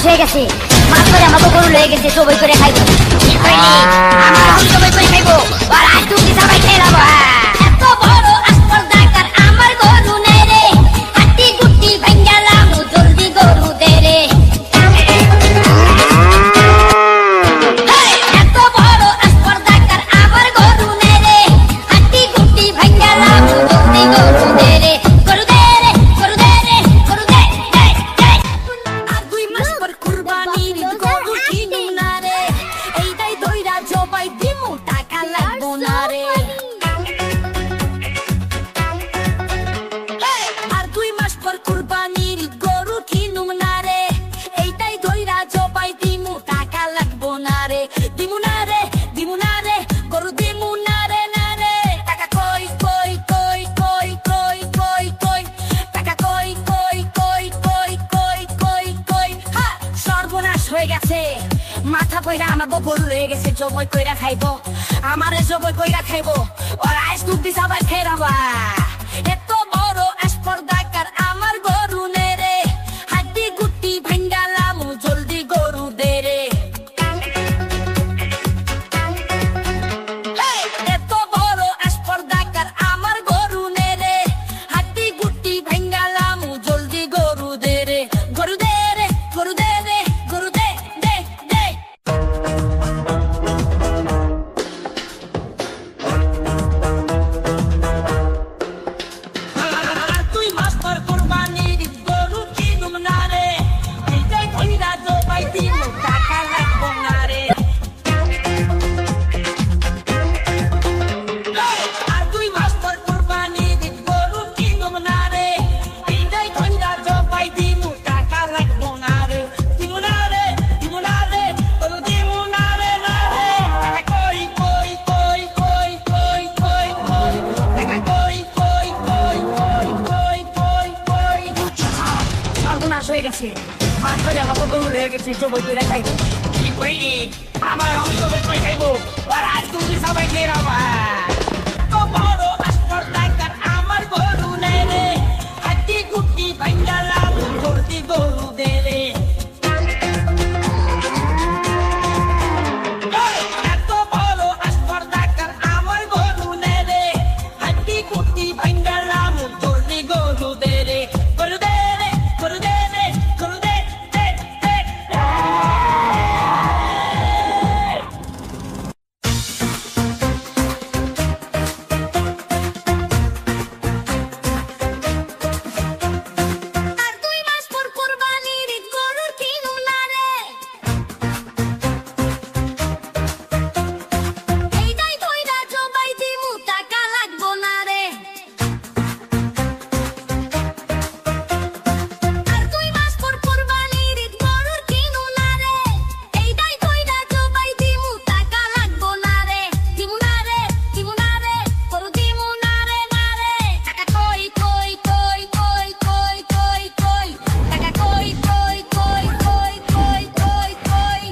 হয়ে গেছে মাছ ধরে আমাকে গরু লয়ে গেছে সবাই করে খাইবো ঠিক হয়নি আমার গরু সবাই করে খাইবো আর আজ তুমি সবাই খেয়ে যাবো এত বড় আসপর্দাকার আমার গরু নেই রে হাতি গুটি ভাঙ্গালাম জলদি গরু দে রে এত বড় আসপর্দাকার আমার গরু নেই রে হাতি গুটি ভাঙ্গালাম জলদি গরু দে রে গরু দে রে গরু দে রে গরু দে দে দে আর 2 মাস পর কুরবানির গরু কিনু না রে এইটাই দইরা জবাই দিমু টাকা লাগবো না রে আর 2 মাস পর কুরবানির গরু কিনু না রে এইটাই দইরা জবাই দিমু টাকা লাগবো না রে দিমু না রে গরু দিমু না রে টাকা কই কই কই কই কই কই কই টাকা কই কই কই কই কই কই কই হা সর্বনাশ হয়ে গেছে মাথা কইরা আমার বগল হয়ে গেছে জবই কইরা খাইবো আমারে জবই কইরা খাইবো আর আইস তুই সবাই খেরাবা এত বড় আসপর্দাকার আমার গরু নে রে হাড্ডি গুটি ভাঙ্গালাম জলদি গরু দে রে এত বড় আসপর্দাকার আমার গরু নে রে হাড্ডি গুটি ভাঙ্গালাম জলদি গরু দে রে গরু দে রে গরু দে রে গরু দে দে দে আর 2 মাস পর কুরবানির গরু কিনুম না রে এইটাই কইরা জবাই দিমু টাকা লাগবো না রে আর 2 মাস পর কুরবানির গরু কিনুম না রে এইটাই কইরা জবাই দিমু টাকা লাগবো না রে দিমু না রে গরু দিমু না রে টাকা কই কই কই কই কই কই কই টাকা কই কই কই কই কই কই কই সর্বনাশ হয়ে গেছে মাছ ধরে আমাকে গরু হয়ে গেছে সবাই করে খাইবো ঠিক হয়নি আমার সবাই করে খাইবো আর আজ তুমি সবাই খেয়ে যাবা তো বড় আসপর্দাকার আমার গরু নেই রে হাতি গুটি ভাঙ্গালাম জলদি গরু দে রে এত বড় আসপর্দাকার আমার গরু নেই রে হাতি গুটি ভাঙ্গালাম জলদি গরু দে রে গরু দে রে গরু দে রে গরু দে দে দে আর 2 মাস পর কুরবানির গরু কিনু না রে এইটাই কইরা জবাই দিমু টাকা লাগবো না রে আর 2 মাস পর কুরবানির গরু কিনু না রে এইটাই কইরা জবাই দিমু টাকা লাগবো না রে দিমু না রে গরু দিমু না রে টাকা কই কই কই কই কই কই কই টাকা কই কই কই কই কই কই কই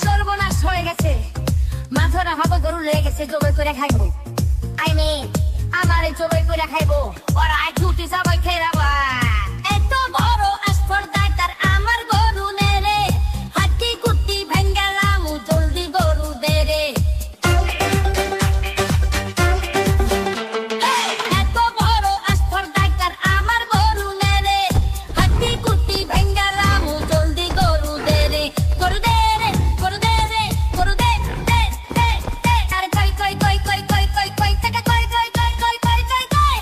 সর্বনাশ হয়ে গেছে মাথা হাতে গরু লেগে গেছে জবাই করে খাইবো আমারে জবাই করে খাইবো আর আজ ছুটি সবাই খেয়ে যাবা এত বড় আসপর্দাকার আমার গরু নে রে হাতি গুটি ভাঙ্গালাম জলদি গরু দে রে এত বড় আসপর্দাকার আমার গরু নে রে হাতি গুটি ভাঙ্গালাম জলদি গরু দে রে গরু দে রে গরু দে রে গরু দে দে দে দে আর কই কই কই কই কই কই কই টাকা কই কই কই কই কই কই কই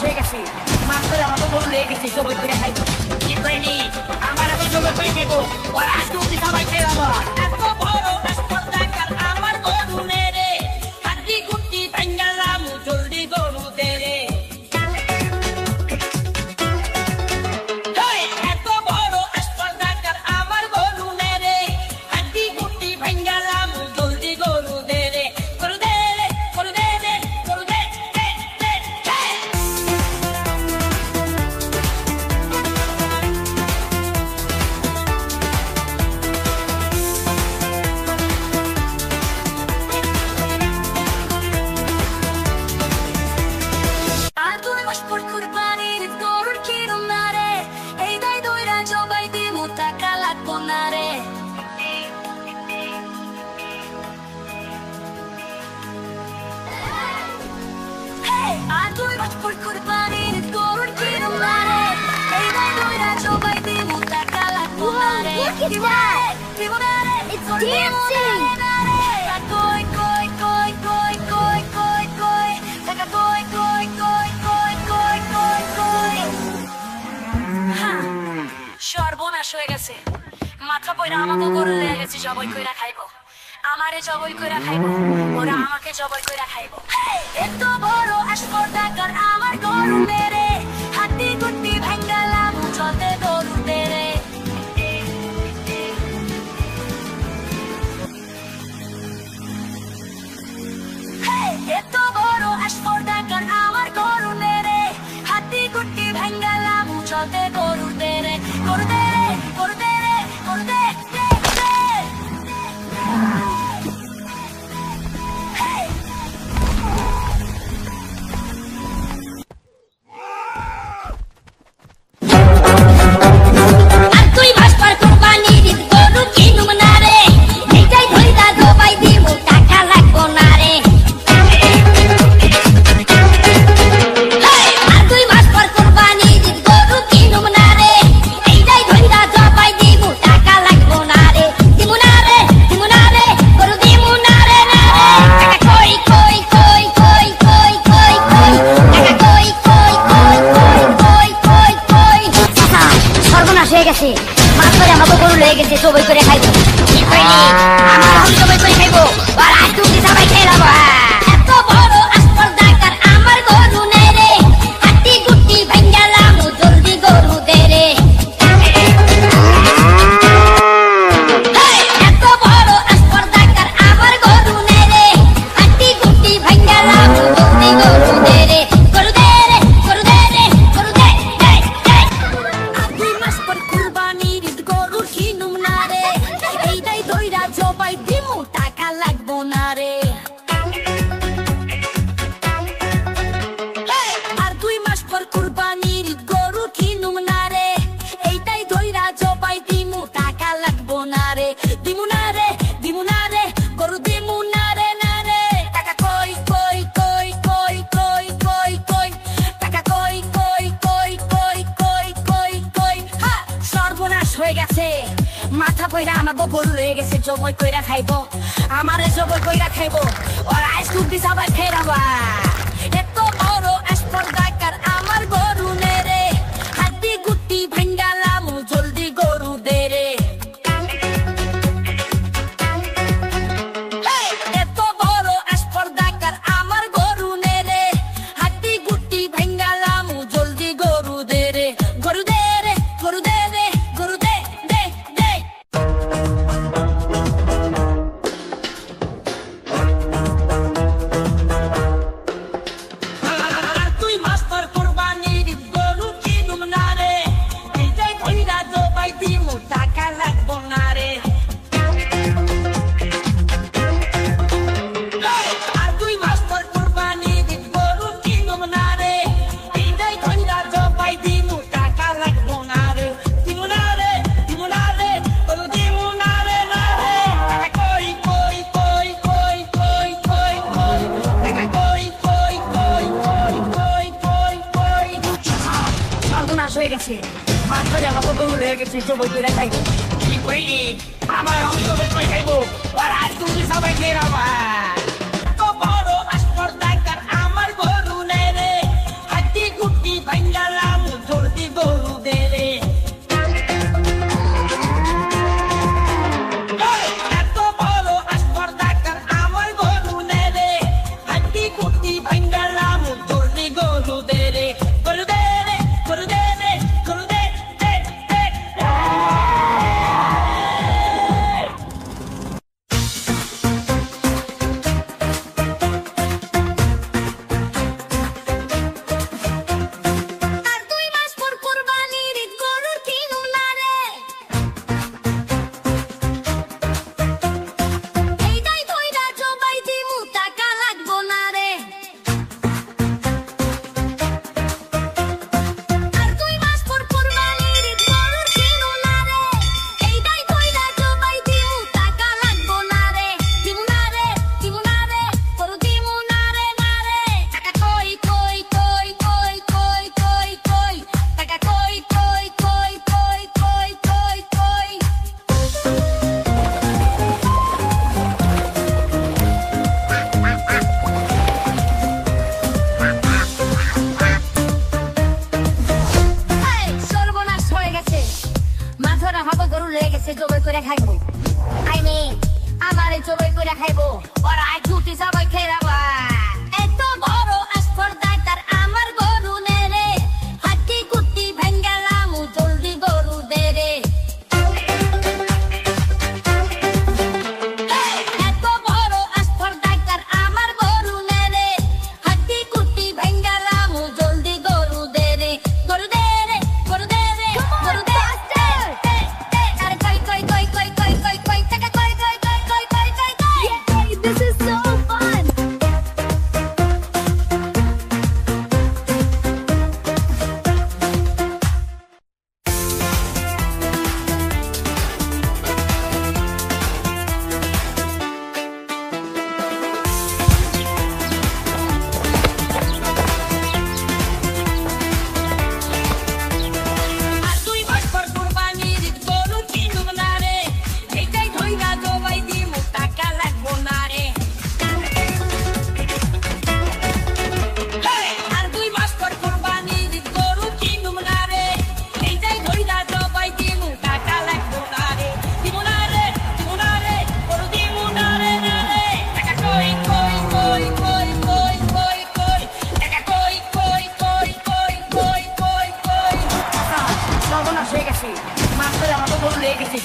হয়ে গেছে মাত্র আমার তো গরু লেগে গেছে সবাই করে খাইবো কি করিনি আমার আমি জমি করে খাইবো আর আজ তুমি সবাই খেয়ে যাবো এত বড় স্পর্ধাকার আমার গরু নেরে হাড্ডি গুটি ভাঙ্গালাম জলদি গরু দেরে এত বড় স্পর্ধাকার আমার গরু নেরে হাড্ডি গুটি ভাঙ্গালাম জলদি গরু দেরে গরু দেরে গরু দেরে গরু দে দে দে Look at that! It's dancing! সর্বনাশ হয়ে গেছে মাথা পয়রা আমাকে গরু লেগে গেছে জবাই কইরা খাইবো আমারে জবাই কইরা খাইবো ওরা আমাকে জবাই কইরা খাইবো এত বড় স্পর্ধাকার আমার গরু মেরে হাড্ডি গুটি ভাঙ্গালাম চলতে গরু দেরে এত বড় স্পর্ধাকার আমার গরু মেরে হাড্ডি গুটি ভাঙ্গালাম চলতে গরু দেরে গরু দেরে গরু দেরে গরু দে দে দে আর তুই ভাস্কর কুরবানির গরু কিনুম না রে এইটাই ধইরা জবাই দিমু টাকা লাগবো না রে আর তুই ভাস্কর কুরবানির গরু কিনুম না রে এইটাই ধইরা জবাই দিমু টাকা লাগবো না রে দিমু না রে গরু দিমু না রে না রে টাকা কই কই কই কই কই কই কই টাকা কই কই কই কই কই কই কই সর্বনাশ হয়ে গেছে মাত্র আমাকে গরু লেগে গেছে সবাই করে খাইবো কি কইনি আমার আমি সবাই করে খাইবো আর আজ তুমি সবাই খেয়ে যাবো এত বড় স্পর্ধাকার আমার গরু নেই রে হাড্ডি গুটি ভাঙ্গালাম জলদি গরু দে রে এত বড় স্পর্ধাকার আমার গরু নেই রে হাড্ডি গুটি ভাঙ্গালাম জলদি গরু দে রে গরু দে রে গরু দে রে গরু দে দে দে দুই মাস পর কুরবানির গরু কিনুম না রে এইটাই ধইরা জবাই দিমু টাকা লাগবো না রে আর 2 মাস পর কুরবানির গরু কিনুম না রে এইটাই ধইরা জবাই দিমু টাকা লাগবো না রে দিমু না রে গরু দিমু না রে টাকা কই কই কই কই কই কই কই টাকা কই কই কই কই কই কই কই হা সর্বনাশ হয়ে গেছে মাথা পয়রা আমাকে গরু হয়ে গেছে জবাই কইরা খাইবো আমারে জবাই কইরা খাইবো আর আইস তুমি সবাই ফেরাবা এত বড় স্পর্ধাকার আমার গরু নেরে হাড্ডি গুটি ভাঙ্গালাম জলদি গরু দে রে এত বড় স্পর্ধাকার আমার গরু নেরে হাড্ডি গুটি ভাঙ্গালাম জলদি গরু দে রে গরু দে রে গরু দে রে গরু দে দে দে আর তুই মাস্টার কুরবানির গরু কিনুম না রে এইটাই ধইরা জবাই দিমু টাকা লাগবো না রে আর তুই মাস্টার কুরবানির গরু কিনুম না রে এইটাই ধইরা জবাই দিমু টাকা লাগবো না রে দিমু না রে গরু দিমু না রে টাকা কই কই কই কই কই কই কই টাকা কই কই কই কই কই কই কই সর্বনাশ হয়ে গেছে মাত্র আমাকে গরু লেগে গেছে সবাই করে খাইবো কি কইনি আমার আমি সবাই করে খাইবো আর আজ তুমি সবাই খেয়ে যাবো তো বড় স্পর্ধাকার আমার গরু নেই রে হাড্ডি গুটি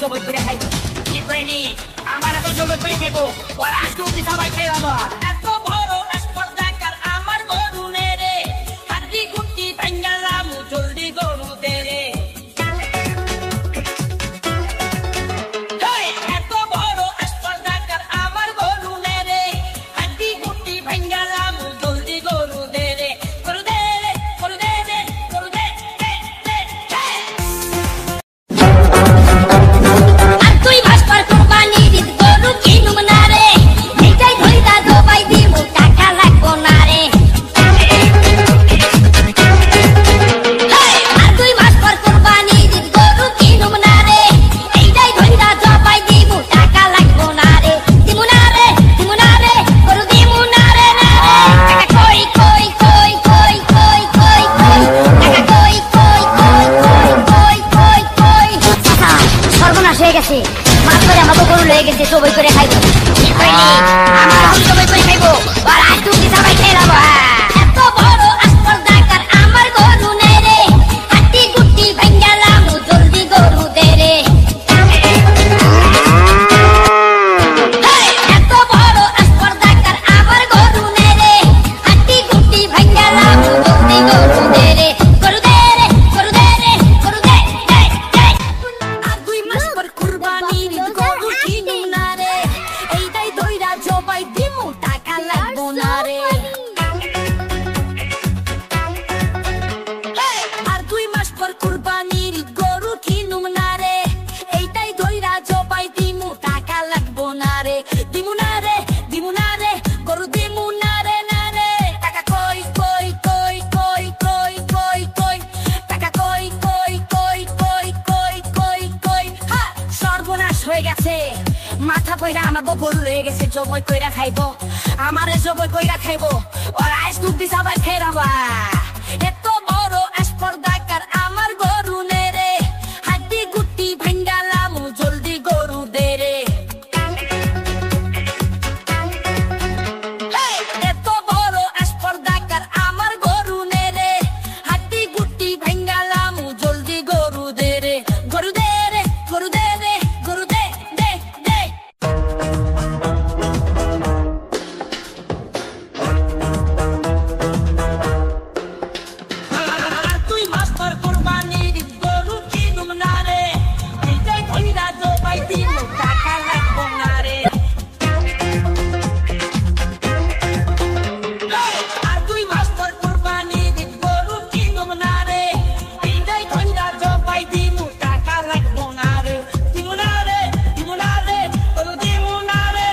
জবই করে খাইবো কি কইনি আমার এখন জবই করে খাইবো ওরা আজকে সবাই খেলাবো এত বড় স্পর্ধাকার আমার গরু নেরে হাড্ডি গুটি ভাঙ্গালাম জলদি গরু দেরে এত বড় স্পর্ধাকার আমার গরু নেরে হাড্ডি গুটি ভাঙ্গালাম জলদি গরু দেরে গরু দেরে গরু দেরে গরু দে দে দে আর তুই ভাস্কর কুরবানি দিত গরু কিনুম না রে এইটাই ধইরা জবাই দিমু টাকা লাগবো না রে আর তুই ভাস্কর কুরবানি দিত গরু কিনুম না রে এইটাই ধইরা জবাই দিমু টাকা লাগবো না রে দিমু না রে গরু দিমু না রে টাকা কই কই কই কই কই কই কই টাকা কই কই কই কই কই কই কই সর্বনাশ হয়ে গেছে মাছ করে আমাকে গরু লয়ে গেছে সবাই করে খাইবো কি কইনি আমার গরু সবাই করে খাইবো আর আজ তুমি সবাই খেলাবো এত বড় স্পর্ধাকার আমার গরু নেই রে হাড্ডি গুটি ভাঙ্গালাম জলদি গরু দে রে এত বড় স্পর্ধাকার আমার গরু নেই রে হাড্ডি গুটি ভাঙ্গালাম জলদি গরু দে রে গরু দে রে গরু দে রে গরু দে দে দে আর 2 মাস পর কুরবানির গরু কিনুম না রে এইটাই ধইরা জবাই দিমু টাকা লাগবো না রে আর 2 মাস পর কুরবানির গরু কিনুম না রে এইটাই ধইরা জবাই দিমু টাকা লাগবো না রে দিমু না রে গরু দিমু না রে টাকা কই কই কই কই কই কই কই টাকা কই কই কই কই কই কই কই হা সর্বনাশ হয়ে গেছে মাথা কইরা আমার গরু হয়ে গেছে জবই কইরা খাইবো আমারে জবই কইরা খাইবো আর আইস তুই সবাই খেরাবা এত বড় স্পর্ধাকার আমার গরু নে রে হাড্ডি গুটি ভাঙ্গালাম জলদি গরু দে রে এত বড় স্পর্ধাকার আমার গরু নে রে হাড্ডি গুটি ভাঙ্গালাম জলদি গরু দে রে গরু দে রে গরু দে রে গরু দে দে দে তুই মাস্টার কুরবানির গরু কিনুম না রে এইটাই ধইরা জবাই দিমু টাকা লাগবো না রে আর তুই মাস্টার কুরবানির গরু কিনুম না রে এইটাই ধইরা জবাই দিমু টাকা লাগবো না রে দিমু না রে গরু দিমু না রে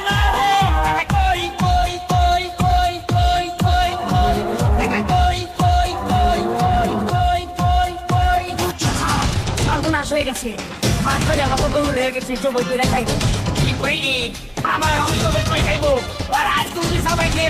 টাকা কই কই কই কই কই কই কই টাকা কই কই কই কই কই কই সর্বনাশ হয়ে গেছে মাছ ধরে আমাকে গরু হয়ে গেছে জবই করে খাইবো কি কইনি আমার আমি জবই করে খাইবো আর আজ তুমি সবাই খেয়ে